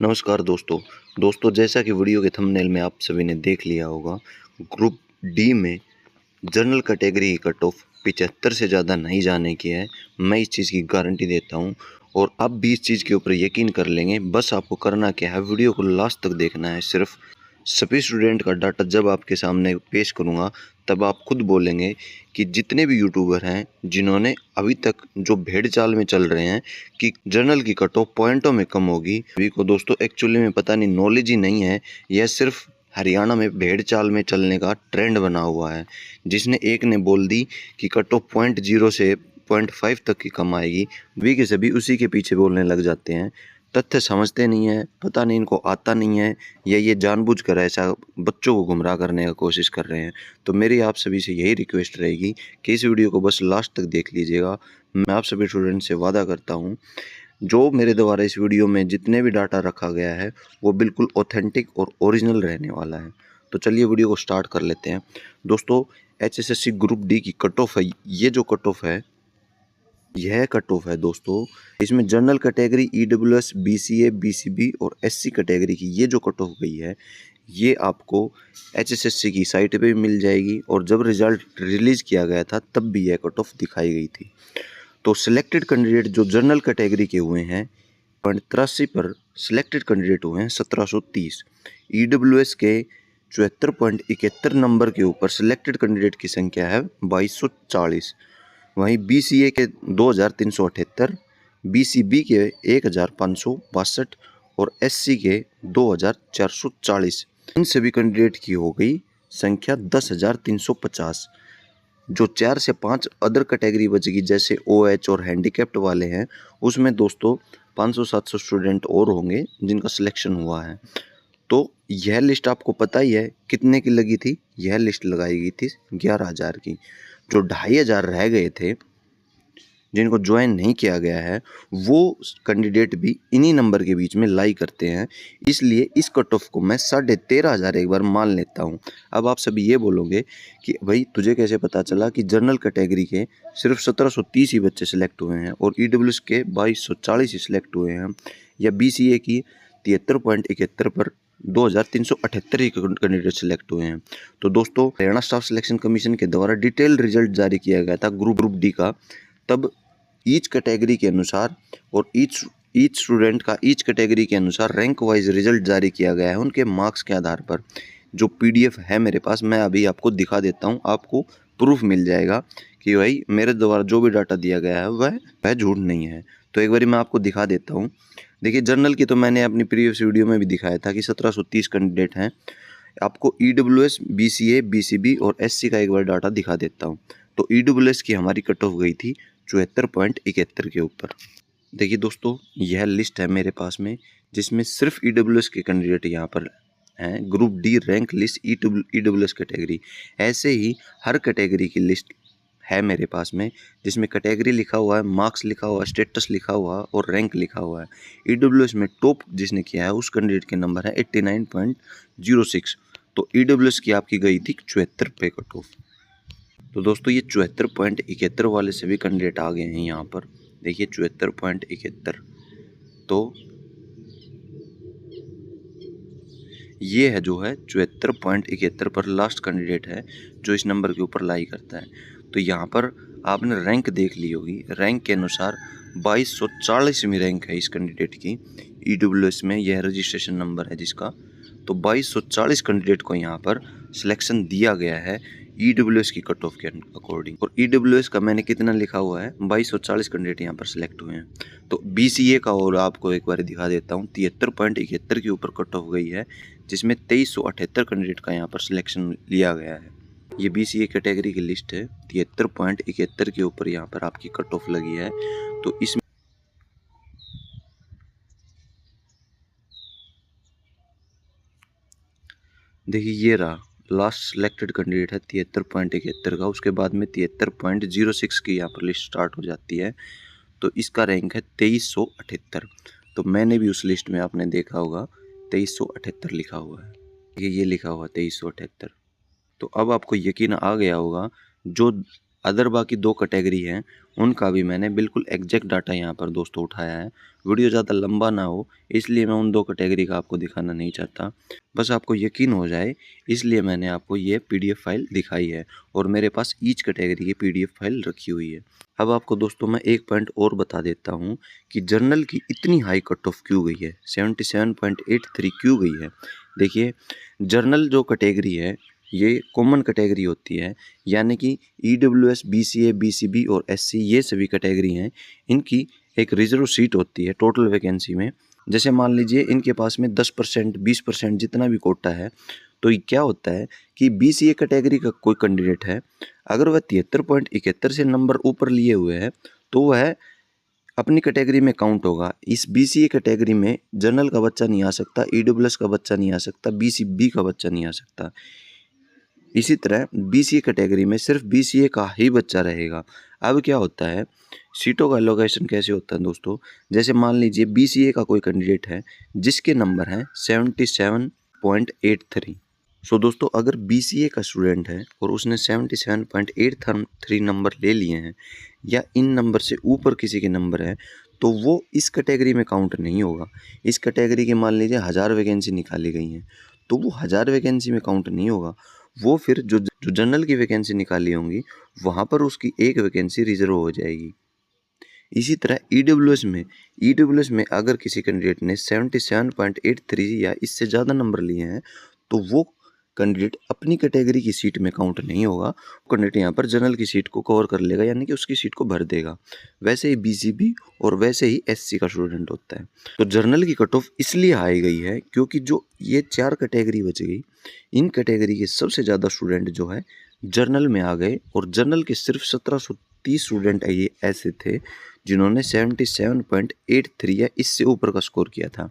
नमस्कार दोस्तों जैसा कि वीडियो के थंबनेल में आप सभी ने देख लिया होगा, ग्रुप डी में जनरल कैटेगरी की कट ऑफ 75 से ज़्यादा नहीं जाने की है। मैं इस चीज़ की गारंटी देता हूं और आप भी इस चीज़ के ऊपर यकीन कर लेंगे। बस आपको करना क्या है, वीडियो को लास्ट तक देखना है। सिर्फ सभी स्टूडेंट का डाटा जब आपके सामने पेश करूंगा तब आप खुद बोलेंगे कि जितने भी यूट्यूबर हैं जिन्होंने अभी तक जो भेड़ चाल में चल रहे हैं कि जर्नल की कट ऑफ पॉइंटों में कम होगी, अभी को दोस्तों एक्चुअली में पता नहीं, नॉलेज ही नहीं है। यह सिर्फ हरियाणा में भेड़ चाल में चलने का ट्रेंड बना हुआ है। जिसने एक ने बोल दी कि कट ऑफ 0.0 से 0.5 तक की कम आएगी, वी के सभी उसी के पीछे बोलने लग जाते हैं। तथ्य समझते नहीं है, पता नहीं इनको आता नहीं है या ये जानबूझकर ऐसा बच्चों को गुमराह करने का कोशिश कर रहे हैं। तो मेरी आप सभी से यही रिक्वेस्ट रहेगी कि इस वीडियो को बस लास्ट तक देख लीजिएगा। मैं आप सभी स्टूडेंट से वादा करता हूँ, जो मेरे द्वारा इस वीडियो में जितने भी डाटा रखा गया है वो बिल्कुल ऑथेंटिक और ओरिजिनल रहने वाला है। तो चलिए वीडियो को स्टार्ट कर लेते हैं। दोस्तों, HSSC ग्रुप डी की कट ऑफ है, ये जो कट ऑफ है यह कट ऑफ है दोस्तों। इसमें general category EWS, BCA, BCB और SC कैटेगरी की ये जो कट ऑफ गई है, ये आपको HSSC की साइट पे भी मिल जाएगी और जब रिज़ल्ट रिलीज़ किया गया था तब भी यह कट ऑफ दिखाई गई थी। तो सिलेक्टेड कैंडिडेट जो जनरल कैटेगरी के हुए हैं 83 पर सिलेक्टेड कैंडिडेट हुए हैं 1730। EWS के 74.71 नंबर के ऊपर सिलेक्टेड कैंडिडेट की संख्या है 2240। वहीं BCA के 2378, BCB के 1562 और SC के 2440। इन सभी कैंडिडेट की हो गई संख्या 10,350। जो 4 से 5 अदर कैटेगरी बचेगी जैसे OH और हैंडीकैप्ड वाले हैं, उसमें दोस्तों 500-700 स्टूडेंट और होंगे जिनका सिलेक्शन हुआ है। तो यह लिस्ट आपको पता ही है कितने की लगी थी। यह लिस्ट लगाई गई थी 11,000 की। जो 2,500 रह गए थे जिनको ज्वाइन नहीं किया गया है, वो कैंडिडेट भी इन्हीं नंबर के बीच में लाई करते हैं। इसलिए इस कट ऑफ को मैं 13,500 एक बार मान लेता हूं। अब आप सभी ये बोलोगे कि भाई तुझे कैसे पता चला कि जनरल कैटेगरी के सिर्फ 1730 ही बच्चे सिलेक्ट हुए हैं और EWS के 2240 ही सिलेक्ट हुए हैं, या BCA की 73.71 पर 2,378 ही कैंडिडेट सिलेक्ट हुए हैं। तो दोस्तों, हरियाणा स्टाफ सिलेक्शन कमीशन के द्वारा डिटेल रिजल्ट जारी किया गया था ग्रुप डी का। तब ईच कैटेगरी के अनुसार और ईच स्टूडेंट का ईच कैटेगरी के अनुसार रैंक वाइज रिजल्ट जारी किया गया है उनके मार्क्स के आधार पर। जो PDF है मेरे पास, मैं अभी आपको दिखा देता हूं, आपको प्रूफ मिल जाएगा कि भाई मेरे द्वारा जो भी डाटा दिया गया है वह झूठ नहीं है। तो एक बार मैं आपको दिखा देता हूँ। देखिए, जर्नल की तो मैंने अपनी प्रीवियस वीडियो में भी दिखाया था कि 1730 कैंडिडेट हैं। आपको EWS, BCA, BCB और SC का एक बार डाटा दिखा देता हूँ। तो EWS की हमारी कट ऑफ गई थी 74.71 के ऊपर। देखिए दोस्तों, यह लिस्ट है मेरे पास में जिसमें सिर्फ EWS के कैंडिडेट यहाँ पर हैं। Group D rank list EWS category. ऐसे ही हर कैटेगरी की लिस्ट है मेरे पास में जिसमें कैटेगरी लिखा हुआ है, मार्क्स लिखा हुआ है, स्टेटस लिखा हुआ है और रैंक लिखा हुआ है। EWS में टॉप जिसने किया है उस कैंडिडेट के नंबर है 89.06। तो EWS की आपकी गई थी 74 पे कट ऑफ। तो दोस्तों, ये 74.71 वाले सभी कैंडिडेट आ गए हैं यहाँ पर। देखिए 74.71। तो ये है जो है 74.71 पर लास्ट कैंडिडेट है जो इस नंबर के ऊपर लाई करता है। तो यहाँ पर आपने रैंक देख ली होगी। रैंक के अनुसार 2240वीं रैंक है इस कैंडिडेट की। EWS में यह रजिस्ट्रेशन नंबर है जिसका। तो 2240 कैंडिडेट को यहाँ पर सिलेक्शन दिया गया है EWS की कट ऑफ के अकॉर्डिंग। और EWS का मैंने कितना लिखा हुआ है, 2240 कैंडिडेट यहाँ पर सिलेक्ट हुए हैं। तो BCA का और आपको एक बार दिखा देता हूँ, 73.71 के ऊपर कट ऑफ गई है जिसमें 2378 कैंडिडेट का यहाँ पर सिलेक्शन लिया गया है। ये BCA कैटेगरी की लिस्ट है। 73.71 के ऊपर यहाँ पर आपकी कट ऑफ लगी है। तो इसमें देखिए, ये रहा लास्ट सिलेक्टेड कैंडिडेट है 73.71 का। उसके बाद में 73.06 की यहाँ पर लिस्ट स्टार्ट हो जाती है। तो इसका रैंक है 2378। तो मैंने भी उस लिस्ट में आपने देखा होगा 2378 लिखा हुआ है। ये लिखा हुआ 2378। तो अब आपको यकीन आ गया होगा जो अदर बाकी 2 कैटेगरी हैं उनका भी मैंने बिल्कुल एग्जैक्ट डाटा यहाँ पर दोस्तों उठाया है। वीडियो ज़्यादा लंबा ना हो इसलिए मैं उन 2 कैटेगरी का आपको दिखाना नहीं चाहता, बस आपको यकीन हो जाए इसलिए मैंने आपको ये पीडीएफ फाइल दिखाई है और मेरे पास ईच कैटेगरी की पीडीएफ फाइल रखी हुई है। अब आपको दोस्तों मैं एक पॉइंट और बता देता हूँ कि जर्नल की इतनी हाई कट ऑफ क्यों गई है, 77.83 क्यों गई है। देखिए, जर्नल जो कैटेगरी है ये कॉमन कैटेगरी होती है, यानी कि ईडब्ल्यूएस, बीसीए, बीसीबी और एससी ये सभी कैटेगरी हैं, इनकी एक रिजर्व सीट होती है टोटल वैकेंसी में। जैसे मान लीजिए इनके पास में 10%, 20% जितना भी कोटा है, तो क्या होता है कि बीसीए कैटेगरी का कोई कैंडिडेट है, अगर वह 73.71 से नंबर ऊपर लिए हुए है तो वह अपनी कैटेगरी में काउंट होगा। इस बीसीए कैटेगरी में जनरल का बच्चा नहीं आ सकता, ईडब्ल्यूएस का बच्चा नहीं आ सकता, बीसीबी का बच्चा नहीं आ सकता। इसी तरह बीसीए कैटेगरी में सिर्फ बीसीए का ही बच्चा रहेगा। अब क्या होता है, सीटों का एलोकेशन कैसे होता है दोस्तों, जैसे मान लीजिए बीसीए का कोई कैंडिडेट है जिसके नंबर हैं 77.83। सो दोस्तों अगर बीसीए का स्टूडेंट है और उसने 77.83 नंबर ले लिए हैं या इन नंबर से ऊपर किसी के नंबर है तो वो इस कैटेगरी में काउंट नहीं होगा। इस कैटेगरी की मान लीजिए 1000 वैकेंसी निकाली गई हैं तो वो 1000 वैकेंसी में काउंट नहीं होगा। वो फिर जो जनरल की वैकेंसी निकाली होंगी वहाँ पर उसकी एक वैकेंसी रिजर्व हो जाएगी। इसी तरह ईडब्ल्यूएस में अगर किसी कैंडिडेट ने 77.83 या इससे ज़्यादा नंबर लिए हैं तो वो कैंडिडेट अपनी कैटेगरी की सीट में काउंट नहीं होगा। कैंडिडेट यहाँ पर जनरल की सीट को कवर कर लेगा, यानी कि उसकी सीट को भर देगा। वैसे ही बीसीबी और वैसे ही एससी का स्टूडेंट होता है। तो जनरल की कट ऑफ इसलिए आई गई है क्योंकि जो ये 4 कैटेगरी बच गई, इन कैटेगरी के सबसे ज़्यादा स्टूडेंट जो है जर्नल में आ गए और जर्नल के सिर्फ 1730 स्टूडेंट ये ऐसे थे जिन्होंने 77.83 या इससे ऊपर का स्कोर किया था।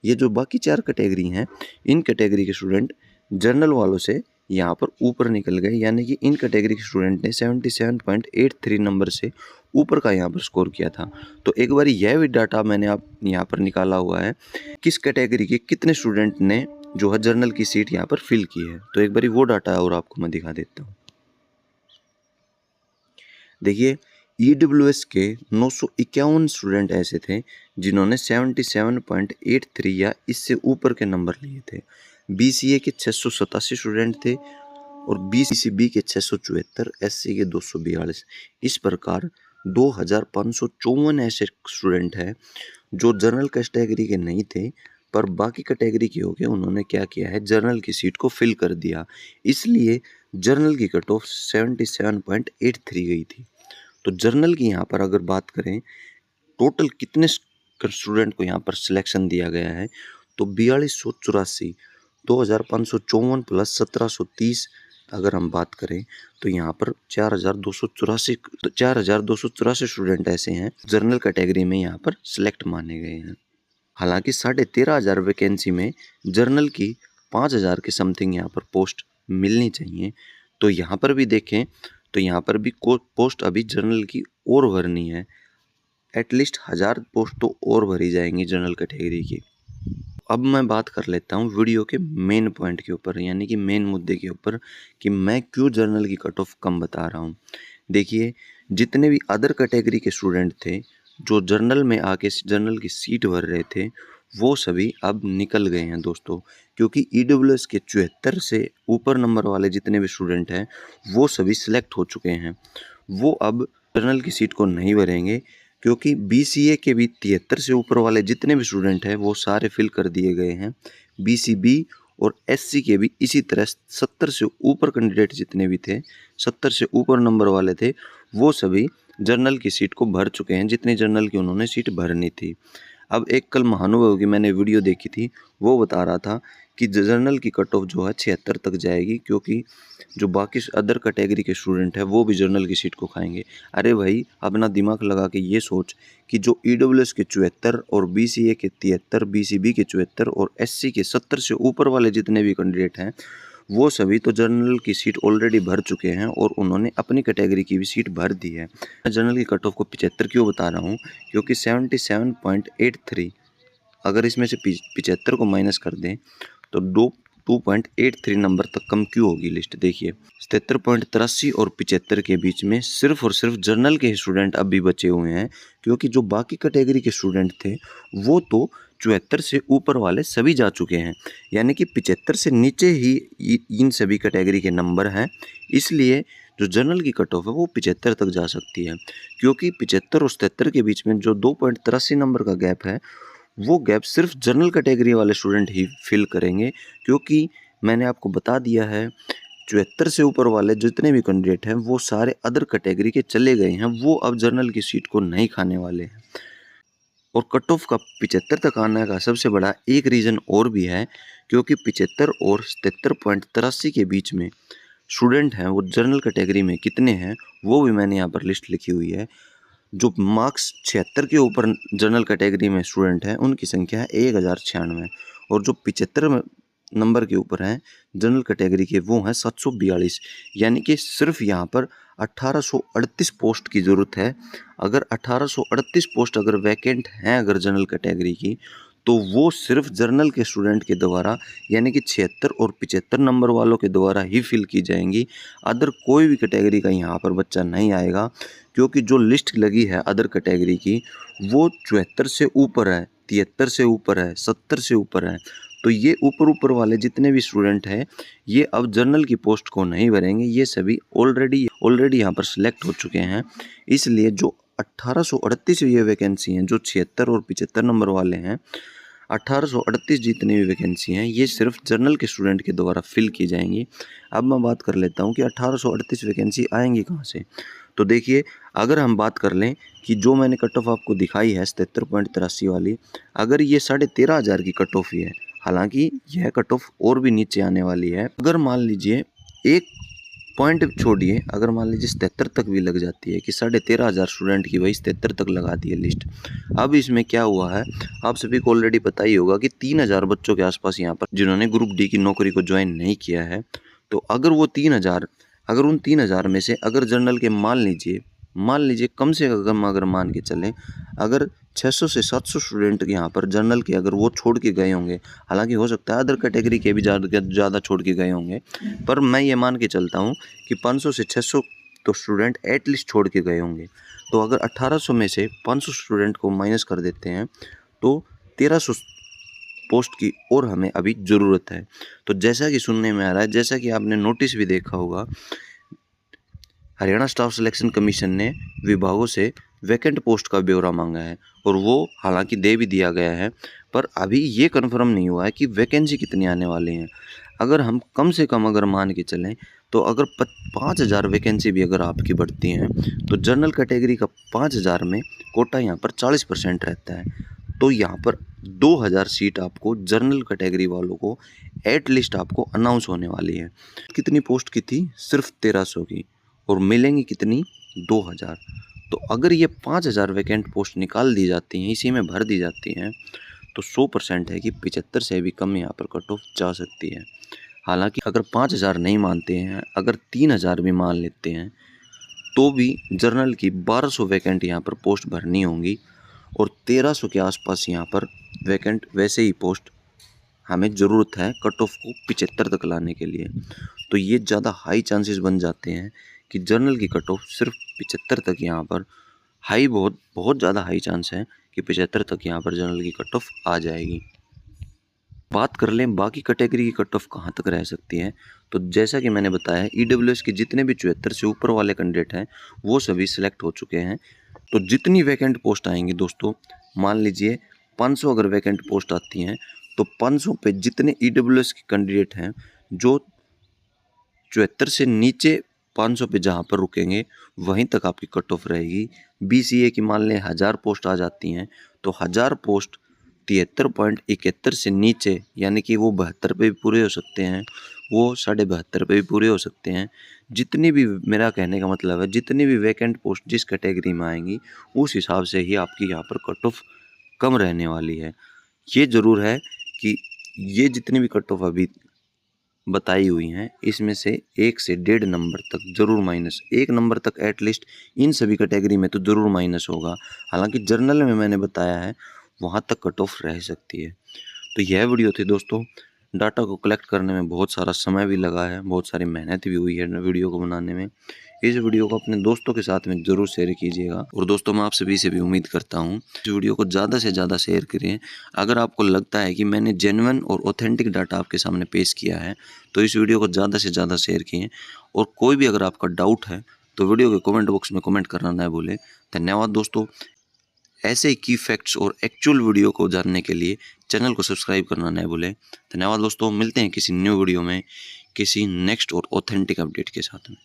ये जो बाकी 4 कैटेगरी हैं, इन कैटेगरी के स्टूडेंट जर्नल वालों से यहाँ पर ऊपर निकल गए, यानी कि इन कैटेगरी के स्टूडेंट ने 77.83 नंबर से ऊपर का यहाँ पर स्कोर किया था। तो एक बार यह भी डाटा मैंने आप यहाँ पर निकाला हुआ है, किस कैटेगरी के कितने स्टूडेंट ने जो है जर्नल की सीट यहाँ पर फिल की है। तो एक बार वो डाटा और आपको मैं दिखा देता हूँ। देखिए, ईडब्ल्यूएस के 951 स्टूडेंट ऐसे थे जिन्होंने 77.83 या इससे ऊपर के नंबर लिए थे। बीसीए के 687 स्टूडेंट थे और बीसीबी के 674, एससी के 242। इस प्रकार 2554 ऐसे स्टूडेंट हैं जो जनरल कैटेगरी के नहीं थे पर बाकी कैटेगरी के हो गए। उन्होंने क्या किया है, जनरल की सीट को फिल कर दिया, इसलिए जर्नल की कट ऑफ 77.83 गई थी। तो जर्नल की यहाँ पर अगर बात करें टोटल कितने स्टूडेंट को यहाँ पर सिलेक्शन दिया गया है तो 4284, 2554 प्लस 1730 अगर हम बात करें तो यहाँ पर 4284 स्टूडेंट ऐसे हैं जर्नल कैटेगरी में यहाँ पर सिलेक्ट माने गए हैं। हालांकि 13,500 वैकेंसी में जर्नल की 5000 के समथिंग यहाँ पर पोस्ट मिलनी चाहिए। तो यहाँ पर भी देखें तो यहाँ पर भी पोस्ट अभी जर्नल की और भरनी है, एटलीस्ट 1000 पोस्ट तो और भरी जाएंगी जनरल कैटेगरी की। अब मैं बात कर लेता हूँ वीडियो के मेन पॉइंट के ऊपर, यानी कि मेन मुद्दे के ऊपर कि मैं क्यों जर्नल की कट ऑफ कम बता रहा हूँ। देखिए, जितने भी अदर कैटेगरी के स्टूडेंट थे जो जर्नल में आके जर्नल की सीट भर रहे थे वो सभी अब निकल गए हैं दोस्तों, क्योंकि ईडब्ल्यूएस के 74 से ऊपर नंबर वाले जितने भी स्टूडेंट हैं वो सभी सिलेक्ट हो चुके हैं। वो अब जर्नल की सीट को नहीं भरेंगे क्योंकि बीसीए के भी 73 से ऊपर वाले जितने भी स्टूडेंट हैं वो सारे फिल कर दिए गए हैं। बीसीबी और एससी के भी इसी तरह 70 से ऊपर कैंडिडेट जितने भी थे, 70 से ऊपर नंबर वाले थे, वो सभी जर्नल की सीट को भर चुके हैं जितनी जर्नल की उन्होंने सीट भरनी थी। अब एक कल महानुभव की मैंने वीडियो देखी थी, वो बता रहा था कि जर्नल की कट ऑफ जो है 76 तक जाएगी क्योंकि जो बाकी अदर कैटेगरी के स्टूडेंट हैं वो भी जर्नल की सीट को खाएंगे। अरे भाई, अपना दिमाग लगा के ये सोच कि जो ईडब्ल्यूएस के 74 और बीसीए के 73, बीसीबी के 74 और एससी के 70 से ऊपर वाले जितने भी कैंडिडेट हैं वो सभी तो जर्नल की सीट ऑलरेडी भर चुके हैं और उन्होंने अपनी कैटेगरी की भी सीट भर दी है। मैं जर्नल की कट ऑफ को 75 क्यों बता रहा हूँ, क्योंकि 77.83 अगर इसमें से 75 को माइनस कर दें तो 2.83 नंबर तक कम क्यों होगी लिस्ट। देखिए 77.83 और 75 के बीच में सिर्फ और सिर्फ जर्नल के स्टूडेंट अब भी बचे हुए हैं, क्योंकि जो बाकी कैटेगरी के स्टूडेंट थे वो तो 74 से ऊपर वाले सभी जा चुके हैं, यानी कि 75 से नीचे ही इन सभी कैटेगरी के नंबर हैं। इसलिए जो जनरल की कट ऑफ है वो 75 तक जा सकती है, क्योंकि 75 और 77 के बीच में जो 2.83 नंबर का गैप है वो गैप सिर्फ जनरल कैटेगरी वाले स्टूडेंट ही फिल करेंगे, क्योंकि मैंने आपको बता दिया है 74 से ऊपर वाले जितने भी कैंडिडेट हैं वो सारे अदर कैटेगरी के चले गए हैं, वो अब जनरल की सीट को नहीं खाने वाले हैं। और कट ऑफ का 75 तक आने का सबसे बड़ा एक रीज़न और भी है, क्योंकि 75 और 77.83 के बीच में स्टूडेंट हैं वो जनरल कैटेगरी में कितने हैं वो भी मैंने यहाँ पर लिस्ट लिखी हुई है। जो मार्क्स 76 के ऊपर जनरल कैटेगरी में स्टूडेंट हैं उनकी संख्या है 1096, और जो 75 नंबर के ऊपर हैं जनरल कैटेगरी के वो हैं 742, यानी कि सिर्फ यहाँ पर 1838 पोस्ट की ज़रूरत है। अगर 1838 पोस्ट अगर वैकेंट हैं अगर जनरल कैटेगरी की, तो वो सिर्फ जर्नल के स्टूडेंट के द्वारा यानी कि 76 और 75 नंबर वालों के द्वारा ही फिल की जाएंगी। अदर कोई भी कैटेगरी का यहाँ पर बच्चा नहीं आएगा, क्योंकि जो लिस्ट लगी है अदर कैटेगरी की वो 74 से ऊपर है, 73 से ऊपर है, 70 से ऊपर है। तो ये ऊपर वाले जितने भी स्टूडेंट हैं ये अब जर्नल की पोस्ट को नहीं भरेंगे, ये सभी ऑलरेडी यहाँ पर सिलेक्ट हो चुके हैं। इसलिए जो 1838 ये वैकेंसी हैं जो 76 और 75 नंबर वाले हैं, 1838 जितनी भी वैकेंसी हैं ये सिर्फ जर्नल के स्टूडेंट के द्वारा फिल की जाएंगी। अब मैं बात कर लेता हूँ कि 1838 वैकेंसी आएंगी कहाँ से। तो देखिए अगर हम बात कर लें कि जो मैंने कट ऑफ आपको दिखाई है 77.83 वाली, अगर ये 13,500 की कट ऑफ ही है, हालांकि यह कट ऑफ और भी नीचे आने वाली है। अगर मान लीजिए एक पॉइंट छोड़िए, अगर मान लीजिए 77 तक भी लग जाती है कि 13,500 स्टूडेंट की वही 77 तक लगा दी है लिस्ट। अब इसमें क्या हुआ है आप सभी को ऑलरेडी पता ही होगा कि 3,000 बच्चों के आसपास यहाँ पर जिन्होंने ग्रुप डी की नौकरी को ज्वाइन नहीं किया है। तो अगर वो 3,000, अगर उन 3,000 में से अगर जनरल के मान लीजिए कम से कम अगर मान के चलें अगर 600 से 700 स्टूडेंट यहाँ पर जनरल के अगर वो छोड़ के गए होंगे, हालांकि हो सकता है अदर कैटेगरी के भी ज़्यादा छोड़ के गए होंगे, पर मैं ये मान के चलता हूँ कि 500 से 600 तो स्टूडेंट एटलीस्ट छोड़ के गए होंगे। तो अगर 1800 में से 500 स्टूडेंट को माइनस कर देते हैं तो 1300 पोस्ट की और हमें अभी ज़रूरत है। तो जैसा कि सुनने में आ रहा है, जैसा कि आपने नोटिस भी देखा होगा, हरियाणा स्टाफ सिलेक्शन कमीशन ने विभागों से वैकेंट पोस्ट का ब्यौरा मांगा है और वो हालांकि दे भी दिया गया है, पर अभी ये कंफर्म नहीं हुआ है कि वैकेंसी कितनी आने वाली हैं। अगर हम कम से कम अगर मान के चलें तो अगर 5,000 वैकेंसी भी अगर आपकी बढ़ती हैं तो जनरल कैटेगरी का 5,000 में कोटा यहाँ पर 40% रहता है। तो यहाँ पर 2,000 सीट आपको जनरल कैटेगरी वालों को एटलीस्ट आपको अनाउंस होने वाली है। कितनी पोस्ट की थी? सिर्फ 1,300 की, और मिलेंगी कितनी? 2,000। तो अगर ये 5,000 वैकेंट पोस्ट निकाल दी जाती हैं, इसी में भर दी जाती हैं, तो 100% है कि 75 से भी कम यहाँ पर कट ऑफ जा सकती है। हालांकि अगर 5,000 नहीं मानते हैं, अगर 3,000 भी मान लेते हैं, तो भी जर्नल की 1,200 वैकेंट यहाँ पर पोस्ट भरनी होंगी और 1,300 के आसपास यहाँ पर वैकेंट वैसे ही पोस्ट हमें ज़रूरत है कट ऑफ को 75 तक लाने के लिए। तो ये ज़्यादा हाई चांसेस बन जाते हैं कि जर्नल की कट ऑफ सिर्फ 75 तक यहाँ पर बहुत ज़्यादा हाई चांस है कि 75 तक यहाँ पर जनरल की कट ऑफ आ जाएगी। बात कर लें बाकी कैटेगरी की कट ऑफ कहाँ तक रह सकती है, तो जैसा कि मैंने बताया ईडब्ल्यूएस के जितने भी 74 से ऊपर वाले कैंडिडेट हैं वो सभी सिलेक्ट हो चुके हैं। तो जितनी वैकेंट पोस्ट आएंगी दोस्तों, मान लीजिए 500 अगर वैकेंट पोस्ट आती हैं तो 500 पे जितने ईडब्ल्यूएस के कैंडिडेट हैं जो 74 से नीचे 500 पे जहाँ पर रुकेंगे वहीं तक आपकी कट ऑफ रहेगी। बीसीए की मान लें 1000 पोस्ट आ जाती हैं तो 1000 पोस्ट 73.71 से नीचे, यानी कि वो 72 पे भी पूरे हो सकते हैं, वो 72.5 पे भी पूरे हो सकते हैं। जितनी भी, मेरा कहने का मतलब है जितनी भी वैकेंट पोस्ट जिस कैटेगरी में आएंगी उस हिसाब से ही आपकी यहाँ पर कट ऑफ कम रहने वाली है। ये ज़रूर है कि ये जितनी भी कट ऑफ अभी बताई हुई हैं इसमें से 1 से 1.5 नंबर तक ज़रूर माइनस, 1 नंबर तक एटलीस्ट इन सभी कैटेगरी में तो ज़रूर माइनस होगा। हालांकि जर्नल में मैंने बताया है वहाँ तक कट ऑफ रह सकती है। तो यह वीडियो थी दोस्तों, डाटा को कलेक्ट करने में बहुत सारा समय भी लगा है, बहुत सारी मेहनत भी हुई है वीडियो को बनाने में। इस वीडियो को अपने दोस्तों के साथ में ज़रूर शेयर कीजिएगा। और दोस्तों मैं आप सभी से भी उम्मीद करता हूँ इस वीडियो को ज़्यादा से ज़्यादा शेयर करें। अगर आपको लगता है कि मैंने जेन्युइन और ऑथेंटिक डाटा आपके सामने पेश किया है तो इस वीडियो को ज़्यादा से ज़्यादा शेयर किए। और कोई भी अगर आपका डाउट है तो वीडियो के कमेंट बॉक्स में कमेंट करना न भूलें। धन्यवाद दोस्तों। ऐसे ही की फैक्ट्स और एक्चुअल वीडियो को जानने के लिए चैनल को सब्सक्राइब करना न भूलें। धन्यवाद दोस्तों। मिलते हैं किसी न्यू वीडियो में किसी नेक्स्ट और ऑथेंटिक अपडेट के साथ में।